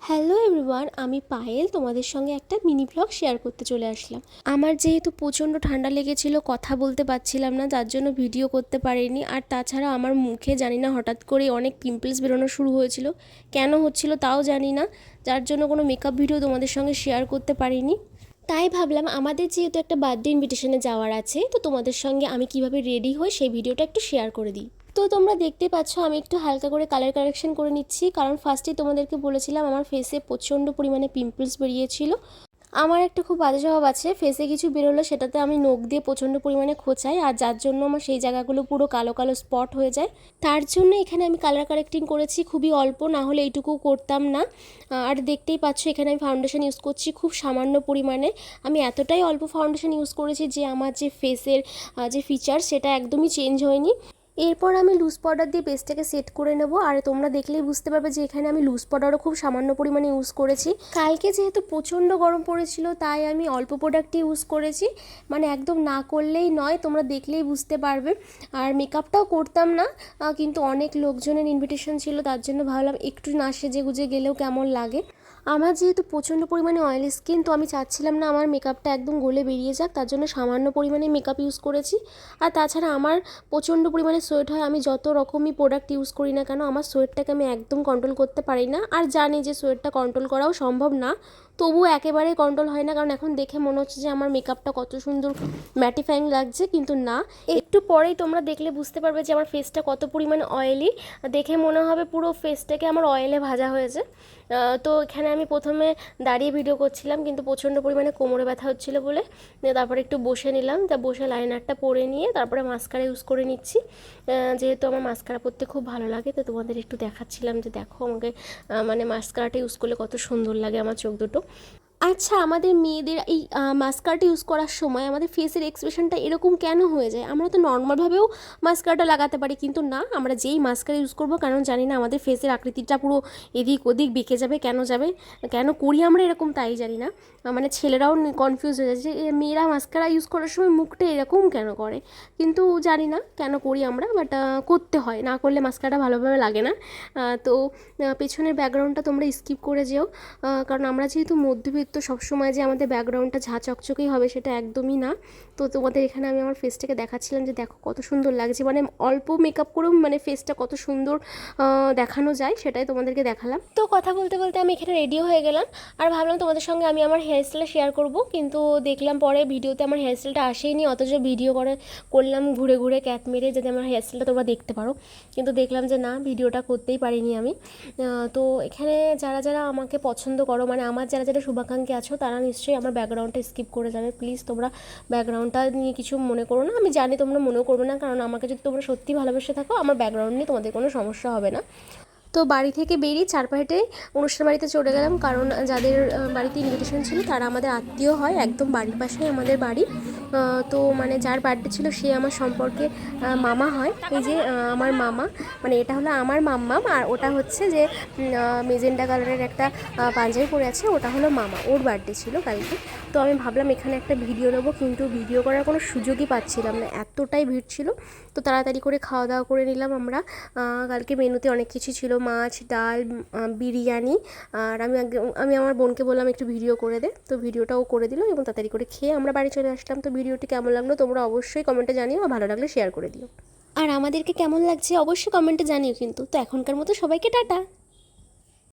Hello everyone, আমি পায়েল তোমাদের সঙ্গে একটা মিনি ব্লগ শেয়ার করতে চলে আসলাম। আমার যেহেতু প্রচণ্ড ঠান্ডা লেগেছিল, কথা বলতে পারছিলাম না, যার জন্য ভিডিও করতে পারিনি। আর তাছাড়া আমার মুখে জানি না হঠাৎ করেই অনেক পিম্পলস বেরোনো শুরু হয়েছিল, কেন হচ্ছিল তাও জানি না, যার জন্য কোনো মেকআপ ভিডিও তোমাদের সঙ্গে শেয়ার করতে পারিনি। তাই ভাবলাম আমাদের যেহেতু একটা বার্থডে ইনভিটেশনে যাওয়ার আছে, তো তোমাদের সঙ্গে আমি কিভাবে রেডি হই সেই ভিডিওটা একটু শেয়ার করে দিই। তো তোমরা দেখতে পাচ্ছ আমি একটু হালকা করে কালার কারেকশন করে নিচ্ছি, কারণ ফার্স্টেই তোমাদেরকে বলেছিলাম আমার ফেসে প্রচণ্ড পরিমাণে পিম্পলস বেরিয়েছিল। আমার একটা খুব বাজে স্বভাব আছে, ফেসে কিছু বেরোলো সেটাতে আমি নখ দিয়ে প্রচণ্ড পরিমাণে খোঁচাই, আর যার জন্য আমার সেই জায়গাগুলো পুরো কালো কালো স্পট হয়ে যায়। তার জন্য এখানে আমি কালার কারেক্টিং করেছি খুবই অল্প, না হলে এইটুকু করতাম না। আর দেখতেই পাচ্ছ এখানে আমি ফাউন্ডেশন ইউজ করছি খুব সামান্য পরিমাণে। আমি এতটাই অল্প ফাউন্ডেশন ইউজ করেছি যে আমার যে ফেসের যে ফিচার সেটা একদমই চেঞ্জ হয়নি। এরপর আমি লুজ পাউডার দিয়ে পেস্টটাকে সেট করে নেব। আর তোমরা দেখলেই বুঝতে পারবে যে এখানে আমি লুজ পাউডারও খুব সামান্য পরিমাণে ইউজ করেছি। কালকে যেহেতু প্রচণ্ড গরম পড়েছিল তাই আমি অল্প প্রোডাক্টই ইউজ করেছি, মানে একদম না করলেই নয়, তোমরা দেখলেই বুঝতে পারবে। আর মেকআপটাও করতাম না, কিন্তু অনেক লোকজনের ইনভিটেশন ছিল, তার জন্য ভাবলাম একটু না সেজে গুজে গেলেও কেমন লাগে। আমার যেহেতু প্রচণ্ড পরিমাণে অয়েলি স্কিন, তো আমি চাচ্ছিলাম না আমার মেকআপটা একদম গলে বেরিয়ে যাক, তার জন্য সামান্য পরিমাণে মেকআপ ইউজ করেছি। আর তাছাড়া আমার প্রচণ্ড পরিমাণে সোয়েট হয়, আমি যত রকমই প্রোডাক্ট ইউজ করি না কেন আমার সোয়েটটাকে আমি একদম কন্ট্রোল করতে পারি না। আর জানি যে সোয়েটটা কন্ট্রোল করাও সম্ভব না, তবুও একেবারে কন্ট্রোল হয় না, কারণ এখন দেখে মনে হচ্ছে যে আমার মেকআপটা কত সুন্দর ম্যাটিফাইং লাগছে, কিন্তু না। একটু পরেই তোমরা দেখলে বুঝতে পারবে যে আমার ফেসটা কত পরিমাণে অয়েলি, দেখে মনে হবে পুরো ফেসটাকে আমার অয়েলে ভাজা হয়েছে। তো এখানে আমি প্রথমে দাঁড়িয়ে ভিডিও করছিলাম, কিন্তু প্রচণ্ড পরিমাণে কোমরে ব্যথা হচ্ছিলো বলে তারপরে একটু বসে নিলাম, তা বসে লাইনারটা পরে নিয়ে তারপরে মাস্কারা ইউজ করে নিচ্ছি। যেহেতু আমার মাস্কারা পরতে খুব ভালো লাগে, তো তোমাদের একটু দেখাচ্ছিলাম যে দেখো আমাকে মানে মাস্কারাটা ইউজ করলে কত সুন্দর লাগে আমার চোখ দুটো। আচ্ছা, আমাদের মেয়েদের এই মাস্কারাটা ইউজ করার সময় আমাদের ফেসের এক্সপ্রেশনটা এরকম কেন হয়ে যায়? আমরা তো নর্মালভাবেও মাস্কারাটা লাগাতে পারি, কিন্তু না, আমরা যেই মাস্কারা ইউজ করবো, কারণ জানি না আমাদের ফেসের আকৃতিটা পুরো এদিক ওদিক বেঁকে যাবে, কেন করি আমরা এরকম তাই জানি না। মানে ছেলেরাও কনফিউজ হয়ে যাচ্ছে যে মেয়েরা মাস্কারা ইউজ করার সময় মুখটা এরকম কেন করে, কিন্তু জানি না কেন করি আমরা, বাট করতে হয়, না করলে মাস্কারাটা ভালোভাবে লাগে না। তো পেছনের ব্যাকগ্রাউন্ডটা তোমরা স্কিপ করে যেও, কারণ আমরা যেহেতু মধ্যবিত্ত, সবসময় যে আমাদের ব্যাকগ্রাউন্ডটা ঝাঁ চকচকেই হবে সেটা একদমই না। তো তোমাদের এখানে আমি আমার ফেসটাকে দেখাচ্ছিলাম যে দেখো কত সুন্দর লাগছে, মানে অল্প মেকআপ করেও মানে ফেসটা কত সুন্দর দেখানো যায় সেটাই তোমাদেরকে দেখালাম। তো কথা বলতে বলতে আমি এখানে রেডিও হয়ে গেলাম, আর ভাবলাম তোমাদের সঙ্গে আমি আমার হেয়ার স্টাইলটা শেয়ার করবো, কিন্তু দেখলাম পরে ভিডিওতে আমার হেয়ার স্টাইলটা আসেইনি, অথচ ভিডিও করলাম ঘুরে ঘুরে ক্যাট মেরে যাতে আমার হেয়ার স্টাইলটা তোমরা দেখতে পারো, কিন্তু দেখলাম যে না, ভিডিওটা করতেই পারিনি আমি। তো এখানে যারা যারা আমাকে পছন্দ করো, মানে আমার যারা যারা শুভাকাঙ্ক্ষী আছো, তারা নিশ্চয়ই আমার ব্যাকগ্রাউন্ডটা স্কিপ করে যাবে। প্লিজ তোমরা ব্যাকগ্রাউন্ডটা নিয়ে কিছু মনে করো না, আমি জানি তোমরা মনেও করবে না, কারণ আমাকে যদি তোমরা সত্যি ভালোবেসে থাকো আমার ব্যাকগ্রাউন্ড নিয়ে তোমাদের কোনো সমস্যা হবে না। তো বাড়ি থেকে বেরিয়ে চার পাহেটে অনুষ্ঠান বাড়িতে চলে গেলাম, কারণ যাদের বাড়িতে ইনভিটেশন ছিল তারা আমাদের আত্মীয় হয়, একদম বাড়ির পাশেই আমাদের বাড়ি। তো মানে যার বার্থডে ছিল সে আমার সম্পর্কে মামা হয়। এই যে আমার মামা, মানে এটা হলো আমার মাম্মাম, আর ওটা হচ্ছে যে মেজেন্ডা কালারের একটা পাঞ্জাবি পরে আছে, ওটা হলো মামা, ওর বার্থডে ছিল কালকে। তো আমি ভাবলাম এখানে একটা ভিডিও নেবো, কিন্তু ভিডিও করার কোনো সুযোগই পাচ্ছিলাম না, এতটাই ভিড় ছিল। তো তাড়াতাড়ি করে খাওয়া দাওয়া করে নিলাম আমরা। কালকে মেনুতে অনেক কিছু ছিল, মাছ, ডাল, বিরিয়ানি। আর আমি আমার বোনকে বললাম একটু ভিডিও করে দে, তো ভিডিওটাও করে দিল, এবং তাড়াতাড়ি করে খেয়ে আমরা বাড়ি চলে আসলাম। তো ভিডিওটি কেমন লাগলো তোমরা অবশ্যই কমেন্টে জানিও, আর ভালো লাগলে শেয়ার করে দিও। আর আমাদেরকে কেমন লাগছে অবশ্যই কমেন্টে জানিও কিন্তু। তো এখনকার মতো সবাইকে টাটা।